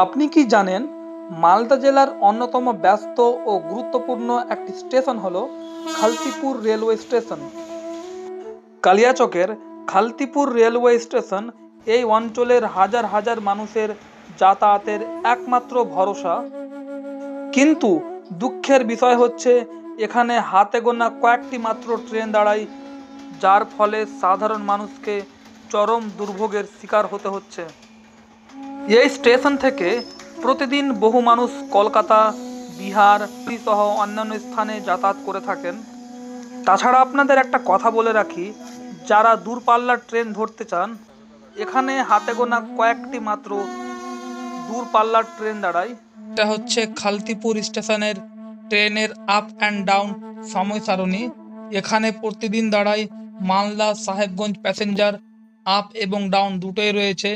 আপনি কি জানেন মালদা জেলার অন্যতম ব্যস্ত ও গুরুত্বপূর্ণ একটি স্টেশন হলো খালতিপুর রেলওয়ে স্টেশন। কালিয়াচকের খালতিপুর রেলওয়ে স্টেশন এই অঞ্চলের হাজার হাজার মানুষের যাতায়াতের একমাত্র ভরসা। কিন্তু দুঃখের বিষয় হচ্ছে এখানে হাতে গোনা কয়েকটি মাত্র ট্রেন দাঁড়ায়, যার ফলে সাধারণ মানুষকে চরম দুর্ভোগের শিকার হতে হচ্ছে। এই স্টেশন থেকে প্রতিদিন বহু মানুষ কলকাতা, বিহার সহ অন্যান্য স্থানে যাতায়াত করে থাকেন। তাছাড়া আপনাদের একটা কথা বলে রাখি, যারা দূরপাল্লার ট্রেন ধরতে চান, এখানে হাতে গোনা কয়েকটি মাত্র দূরপাল্লার ট্রেন দাঁড়ায়। এটা হচ্ছে খালতিপুর স্টেশনের ট্রেনের আপ অ্যান্ড ডাউন সময় সারণী। এখানে প্রতিদিন দাঁড়ায় মালদা সাহেবগঞ্জ প্যাসেঞ্জার আপ এবং ডাউন দুটোই রয়েছে।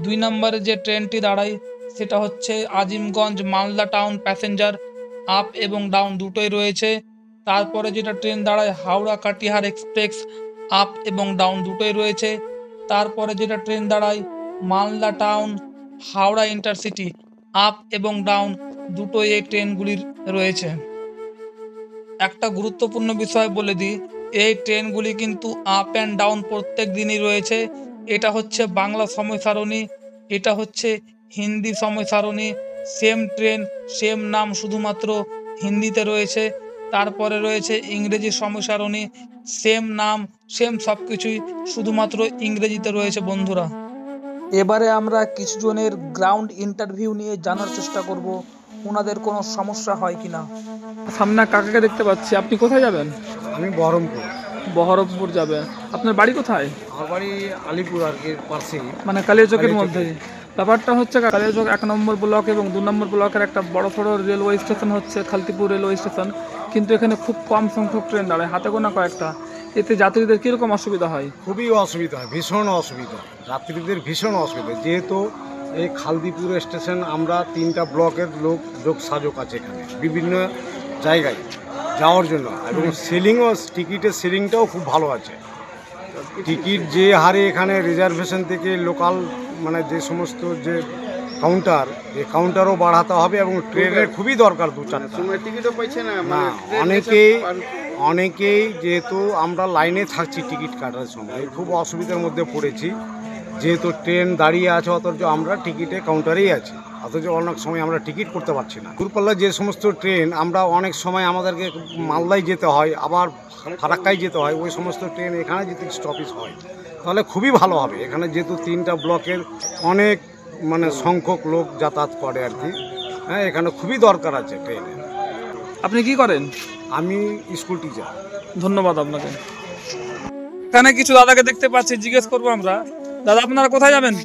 2 নম্বরে যে ট্রেনটি দাঁড়ায় সেটা হচ্ছে Azimganj Malda town passenger up এবং ডাউন দুটোই রয়েছে। তারপরে যেটা ট্রেন দাঁড়ায় হাওড়া কাটিহার এক্সপ্রেস আপ এবং ডাউন দুটোই রয়েছে। তারপরে যেটা ট্রেন দাঁড়ায় Malda town Howrah intercity up এবং ডাউন দুটোই এই ট্রেনগুলির রয়েছে। একটা গুরুত্বপূর্ণ বিষয় বলে দিই, এই ট্রেনগুলি কিন্তু আপ অ্যান্ড ডাউন প্রত্যেক দিনই রয়েছে। এটা হচ্ছে বাংলা সময় সারণী, এটা হচ্ছে হিন্দি সময় সারণী। সেম ট্রেন সেম নাম, শুধুমাত্র হিন্দিতে রয়েছে। তারপরে রয়েছে ইংরেজি সময় সারণী, সেম নাম সেম সব কিছুই, শুধুমাত্র ইংরেজিতে রয়েছে বন্ধুরা। এবারে আমরা কিছু জনের গ্রাউন্ড ইন্টারভিউ নিয়ে জানার চেষ্টা করব ওনাদের কোনো সমস্যা হয় কিনা। সামনে কাকাকে দেখতে পাচ্ছি, আপনি কোথায় যাবেন? আমি বহরমপুর। বহরমপুর যাবেন। আপনার বাড়ি কোথায়? আমার বাড়ি আলিপুর আর কি, পাশেই, মানে কালিয়াচকের মধ্যেই। ব্যাপারটা হচ্ছে কালিয়াচক 1 নম্বর ব্লক এবং 2 নম্বর ব্লকের একটা বড় সড়ো রেলওয়ে স্টেশন হচ্ছে খালতিপুর রেলওয়ে স্টেশন, কিন্তু এখানে খুব কম সংখ্যক ট্রেন দাঁড়ায়, হাতে গোনা কয়েকটা। এতে যাত্রীদের কীরকম অসুবিধা হয়? খুবই অসুবিধা হয়, ভীষণ অসুবিধা, যাত্রীদের ভীষণ অসুবিধা। যেহেতু এই খালদিপুর স্টেশন আমরা 3টা ব্লকের যোগসাযোগ আছে এখানে বিভিন্ন জায়গায় যাওয়ার জন্য, এবং সেলিংও, টিকিটের সেলিংটাও খুব ভালো আছে। টিকিট যে হারে এখানে রিজার্ভেশন থেকে লোকাল মানে যে সমস্ত যে কাউন্টার, এই কাউন্টারও বাড়াতে হবে, এবং ট্রেনের খুবই দরকার 2-4টা। টিকিটও পাইছে না, না, অনেকেই যেহেতু আমরা লাইনে থাকছি টিকিট কাটার সময় খুব অসুবিধার মধ্যে পড়েছি। যেহেতু ট্রেন দাঁড়িয়ে আছে অথচ আমরা টিকিটে কাউন্টারেই আছি, অথচ অনেক সময় আমরা টিকিট করতে পারছি না। দূরপাল্লার যে সমস্ত ট্রেন আমরা অনেক সময় আমাদেরকে মালদায় যেতে হয়, আবার ফারাক্কায় যেতে হয়, ওই সমস্ত ট্রেন এখানে যদি স্টপেজ হয় তাহলে খুবই ভালো হবে। এখানে যেহেতু 3টা ব্লকের অনেক মানে সংখ্যক লোক যাতায়াত করে আর কি, হ্যাঁ, এখানে খুবই দরকার আছে ট্রেনের। আপনি কি করেন? আমি স্কুল টিচার। ধন্যবাদ আপনাকে। এখানে কিছু দাদাকে দেখতে পাচ্ছি, জিজ্ঞেস করবো আমরা। दादा আপনারা কোথায় যাবেন?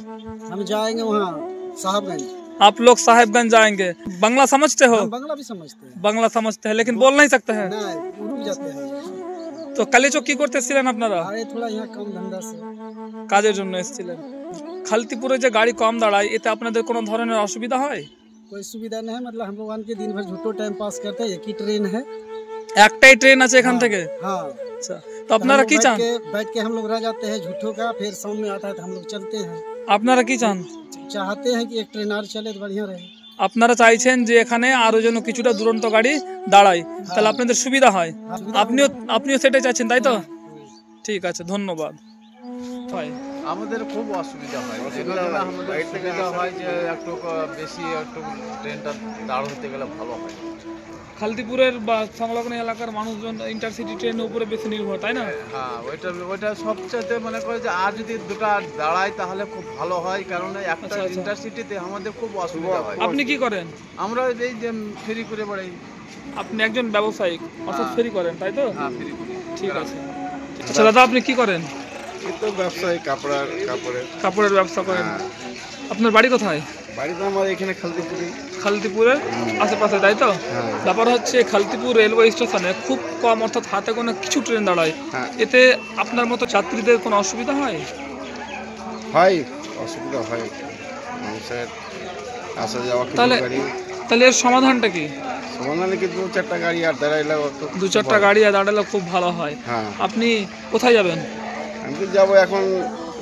हम जाएंगे वहाँ साहबगंज। आप लोग साहेबगंज जाएंगे। बांग्ला समझते हो? हम बांग्ला भी समझते हैं। बांग्ला समझते हैं लेकिन बोल नहीं सकते हैं। नहीं, रुक जाते हैं। তো কালিয়াচক কি করতেছিলেন আপনারা? আরে थोड़ा यहाँ काम धंधा से কাজের জন্য এসেছিলেন। খালতিপুরে যে গাড়ি কম দাঁড়ায়, এতে আপনাদের কোনো ধরনের অসুবিধা হয়? कोई सुविधा नहीं है, मतलब हम लोग के दिन भर झूठो टाइम पास करते हैं। एक ही ट्रेन है, একটাই ট্রেন আছে এখান থেকে? हाँ। আচ্ছা, তো আপনারা কি চান? बैठ के हम लोग रह जाते हैं झूठो का, फिर शाम में आता है तो हम लोग चलते हैं। আপনারা কি চান? चाहते हैं कि एक ट्रेन और चले तो बढ़िया रहे। আপনারা চাইছেন যে এখানে আরো যেন কিছুটা দুরন্ত গাড়ি দাঁড়ায়, তাহলে আপনাদের সুবিধা হয়। আপনিও সেটাই চাইছেন, তাই তো? ঠিক আছে, ধন্যবাদ। আমাদের খুব অসুবিধা হয়, আমাদের সুবিধা হয় যে একটু বেশি একটু ট্রেনটা দাঁড় হতে গেলে ভালো হয়। খালতিপুরের বা সংলগ্ন এলাকার মানুষজন ইন্টারসিটি ট্রেনের উপরে বেশি নির্ভর, তাই না? হ্যাঁ, ওইটা সবচেয়ে মনে করে যে আর যদি দুটো দাঁড়ায় তাহলে খুব ভালো হয়, কারণ একটা ইন্টারসিটিতে আমাদের খুব অসুবিধা হয়। আপনি কি করেন? আমরা এই যে ফেরি করে বেড়াই। আপনি একজন ব্যবসায়িক, অর্থাৎ ফেরি করেন, তাই তো? হ্যাঁ, ফেরি করি। ঠিক আছে। আচ্ছা দাদা, আপনি কি করেন? এই তো ব্যবসায়ী, কাপড়ের ব্যবসা করেন। আপনার বাড়ি কোথায়? বাড়ি তো আমার এখানে খালতিপুরের আশেপাশে, তাই তো? ব্যাপার হচ্ছে খালতিপুর রেলওয়ে স্টেশনে খুব কম, অর্থাৎ হাতে গোনা কিছু ট্রেন দাঁড়ায়। এতে আপনার মতো যাত্রীদের কোনো অসুবিধা হয়? অসুবিধা হয়, মানুষের আসা যাওয়া। তাহলে এর সমাধানটা কি? সমাধানে কি 2-4টা গাড়ি আর দাঁড়াইলে, 2-4টা গাড়ি আর দাঁড়ালে খুব ভালো হয়। আপনি কোথায় যাবেন? আমি তো যাবো এখন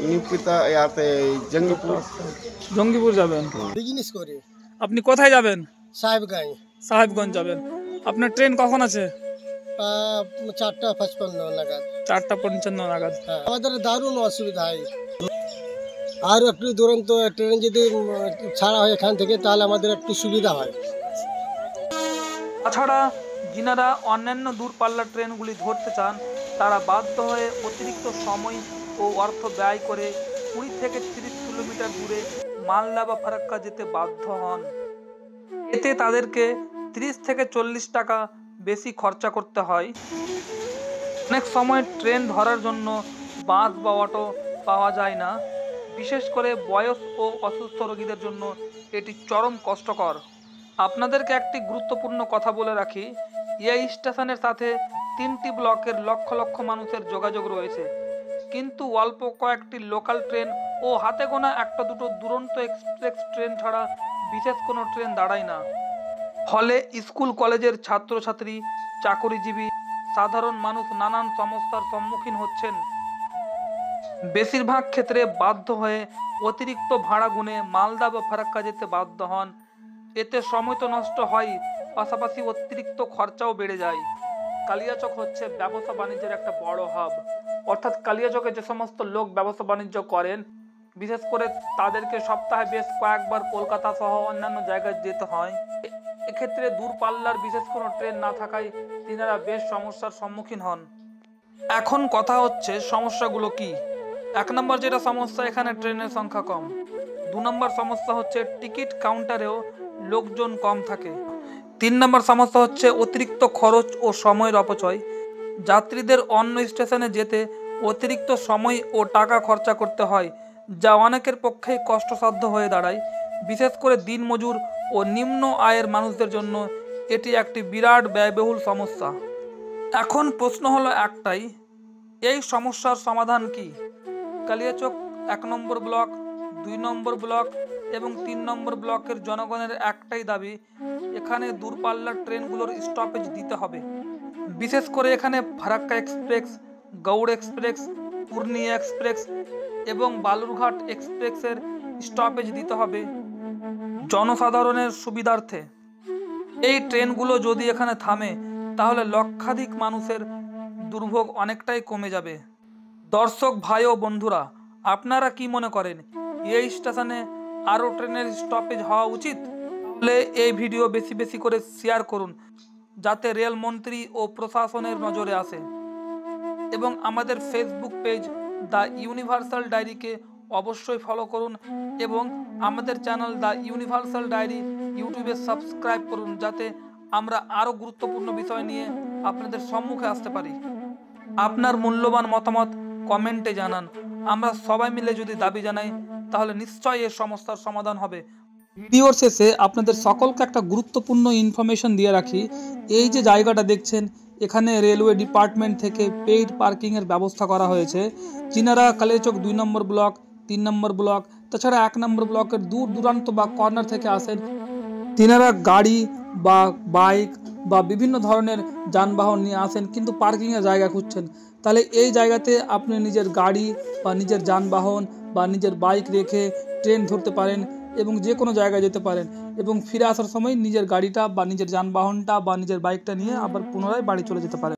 নিপিতা ইয়াতে জঙ্গিপুর। জঙ্গিপুর যাবেন। बिजनेस करे আপনি কোথায় যাবেন? साहिबगंज সাহেবগঞ্জ যাবেন। আপনার ট্রেন কখন আছে? 4:55 নাগাদ। 4:55 নাগাদ। আমাদের দারুণ অসুবিধা হয়। আর একটু দুরন্ত ট্রেন যদি ছাড়া হয় এখান থেকে তাহলে আমাদের একটু সুবিধা হয়। তাছাড়া যিনারা অন্যান্য দূরপাল্লার ট্রেনগুলি ধরতে চান তারা বাধ্য হয়ে অতিরিক্ত সময় ও অর্থ ব্যয় করে 20 থেকে 30 কিলোমিটার দূরে মালদা বা ফারাক্কা যেতে বাধ্য হন। এতে তাদেরকে 30 থেকে 40 টাকা বেশি খরচা করতে হয়। অনেক সময় ট্রেন ধরার জন্য বাস বা অটো পাওয়া যায় না। বিশেষ করে বয়স ও অসুস্থ রোগীদের জন্য এটি চরম কষ্টকর। আপনাদেরকে একটি গুরুত্বপূর্ণ কথা বলে রাখি, এই স্টেশনের সাথে 3টি ব্লকের লক্ষ লক্ষ মানুষের যোগাযোগ রয়েছে, কিন্তু অল্প কয়েকটি লোকাল ট্রেন ও হাতে গোনা একটা দুটো দুরন্ত এক্সপ্রেস ট্রেন ছাড়া বিশেষ কোনো ট্রেন দাঁড়ায় না। ফলে স্কুল কলেজের ছাত্রছাত্রী, চাকরিজীবী, সাধারণ মানুষ নানান সমস্যার সম্মুখীন হচ্ছেন। বেশিরভাগ ক্ষেত্রে বাধ্য হয়ে অতিরিক্ত ভাড়া গুনে মালদা বা ফারাক্কা যেতে বাধ্য হন। এতে সময় তো নষ্ট হয়, পাশাপাশি অতিরিক্ত খরচাও বেড়ে যায়। কালিয়াচক হচ্ছে ব্যবসা বাণিজ্যের একটা বড় হাব, অর্থাৎ কালিয়াচকে যে সমস্ত লোক ব্যবসা বাণিজ্য করেন বিশেষ করে তাদেরকে সপ্তাহে বেশ কয়েকবার কলকাতা সহ অন্যান্য জায়গায় যেতে হয়। এক্ষেত্রে দূরপাল্লার বিশেষ কোনো ট্রেন না থাকায় তিনারা বেশ সমস্যার সম্মুখীন হন। এখন কথা হচ্ছে সমস্যাগুলো কি। 1 নম্বর যেটা সমস্যা, এখানে ট্রেনের সংখ্যা কম। 2 নম্বর সমস্যা হচ্ছে টিকিট কাউন্টারেও লোকজন কম থাকে। 3 নম্বর সমস্যা হচ্ছে অতিরিক্ত খরচ ও সময়ের অপচয়। যাত্রীদের অন্য স্টেশনে যেতে অতিরিক্ত সময় ও টাকা খরচা করতে হয়, যা অনেকের পক্ষেই কষ্টসাধ্য হয়ে দাঁড়ায়। বিশেষ করে দিনমজুর ও নিম্ন আয়ের মানুষদের জন্য এটি একটি বিরাট ব্যয়বহুল সমস্যা। এখন প্রশ্ন হলো একটাই, এই সমস্যার সমাধান কি? কালিয়াচক 1 নম্বর ব্লক, 2 নম্বর ব্লক এবং 3 নম্বর ব্লকের জনগণের একটাই দাবি, এখানে দূরপাল্লার ট্রেনগুলোর স্টপেজ দিতে হবে। বিশেষ করে এখানে Farakka express, Gaur express, Purnia express এবং বালুরঘাট এক্সপ্রেসের স্টপেজ দিতে হবে জনসাধারণের সুবিধার্থে। এই ট্রেনগুলো যদি এখানে থামে তাহলে লক্ষাধিক মানুষের দুর্ভোগ অনেকটাই কমে যাবে। দর্শক ভাই ও বন্ধুরা, আপনারা কি মনে করেন এই স্টেশনে আরও ট্রেনের স্টপেজ হওয়া উচিত? তাহলে এই ভিডিও বেশি বেশি করে শেয়ার করুন যাতে রেলমন্ত্রী ও প্রশাসনের নজরে আসে, এবং আমাদের ফেসবুক পেজ দ্য ইউনিভার্সাল ডায়েরিকে অবশ্যই ফলো করুন এবং আমাদের চ্যানেল দ্য ইউনিভার্সাল ডায়েরি ইউটিউবে সাবস্ক্রাইব করুন যাতে আমরা আরও গুরুত্বপূর্ণ বিষয় নিয়ে আপনাদের সম্মুখে আসতে পারি। আপনার মূল্যবান মতামত কমেন্টে জানান। আমরা সবাই মিলে যদি দাবি জানাই তাহলে নিশ্চয়ই এর সমস্যার সমাধান হবে। ভিডিওর শেষে আপনাদের সকলকে একটা গুরুত্বপূর্ণ ইনফরমেশন দিয়ে রাখি, এই যে জায়গাটা দেখছেন এখানে রেলওয়ে ডিপার্টমেন্ট থেকে পেইড পার্কিংয়ের ব্যবস্থা করা হয়েছে। যিনারা কালিয়াচক 2 নম্বর ব্লক, 3 নম্বর ব্লক, তাছাড়া 1 নম্বর ব্লকের দূর দূরান্ত বা কর্নার থেকে আসেন, তিনারা গাড়ি বা বাইক বা বিভিন্ন ধরনের যানবাহন নিয়ে আসেন কিন্তু পার্কিংয়ের জায়গা খুঁজছেন, তাহলে এই জায়গাতে আপনি নিজের গাড়ি বা নিজের যানবাহন বা নিজের বাইক রেখে ট্রেন ধরতে পারেন এবং যে কোনো জায়গায় যেতে পারেন এবং ফিরে আসার সময় নিজের গাড়িটা বা নিজের যানবাহনটা বা নিজের বাইকটা নিয়ে আবার পুনরায় বাড়ি চলে যেতে পারেন।